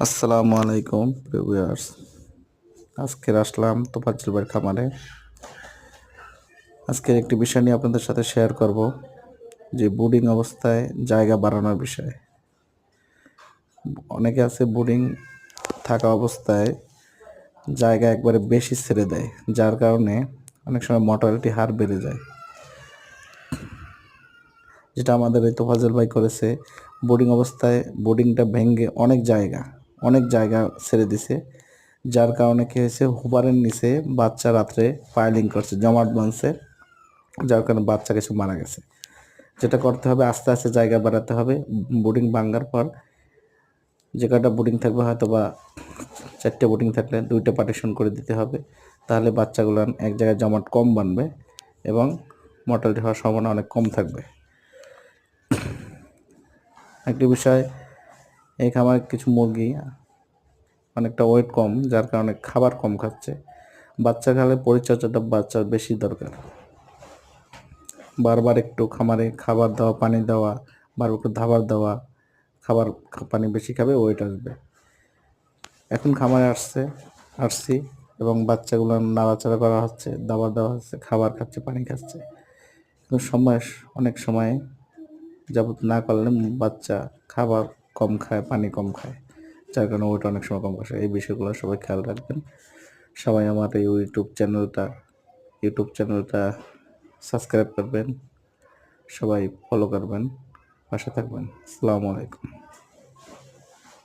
আসসালামু আলাইকুম ভিউয়ার্স। আজকে আসলাম তোফাজ্জল ভাইয়ের খামারে। আজকের একটি বিষয় নিয়ে আপনাদের সাথে শেয়ার করব, যে ব্রুডিং অবস্থায় জায়গা বাড়ানোর বিষয়। অনেকে আছে ব্রুডিং থাকা অবস্থায় জায়গা একবারে বেশি ছেড়ে দেয়, যার কারণে অনেক সময় মর্টালিটি হার বেড়ে যায়। যেটা আমাদের এই তোফাজ্জল ভাই করেছে, ব্রুডিং অবস্থায় ব্রুডিংটা ভেঙে অনেক জায়গা ছেড়ে দিছে, যার কারণে কি হয়েছে, হুবারের নিচে বাচ্চা রাত্রে পাইলিং করছে, জমাট বাঁধছে, যার কারণে বাচ্চা কিছু মারা গেছে। যেটা করতে হবে, আস্তে আস্তে জায়গা বাড়াতে হবে। বোর্ডিং ভাঙার পর যে কটা বোর্ডিং থাকবে, হয়তো বা 4টে বোর্ডিং থাকলে 2টা পার্টিশন করে দিতে হবে। তাহলে বাচ্চাগুলো এক জায়গায় জমাট কম বানবে এবং মর্টালিটি হওয়ার সম্ভাবনা অনেক কম থাকবে। একটি বিষয়, এই খামারে কিছু মুরগি অনেকটা ওয়েট কম, যার কারণে খাবার কম খাচ্ছে। বাচ্চা খালে পরিচর্যাটা বাচ্চার বেশি দরকার। বারবার একটু খামারে খাবার দেওয়া, পানি দেওয়া, বারবার একটু খাবার দেওয়া, খাবার পানি বেশি খাবে, ওয়েট আসবে। এখন খামারে আসছি এবং বাচ্চাগুলো নাড়াচাড়া করা হচ্ছে, দাবার দেওয়া হচ্ছে, খাবার খাচ্ছে, পানি খাচ্ছে। কিন্তু অনেক সময় যাবত না করলে বাচ্চা খাবার কম খায়, পানি কম খায়, যার কারণে ওয়েট অনেক সময় কম আসে। এই বিষয়গুলো সবাই খেয়াল রাখবেন। সবাই আমার এই ইউটিউব চ্যানেলটা সাবস্ক্রাইব করবেন, সবাই ফলো করবেন, পাশে থাকবেন। আসসালামু আলাইকুম।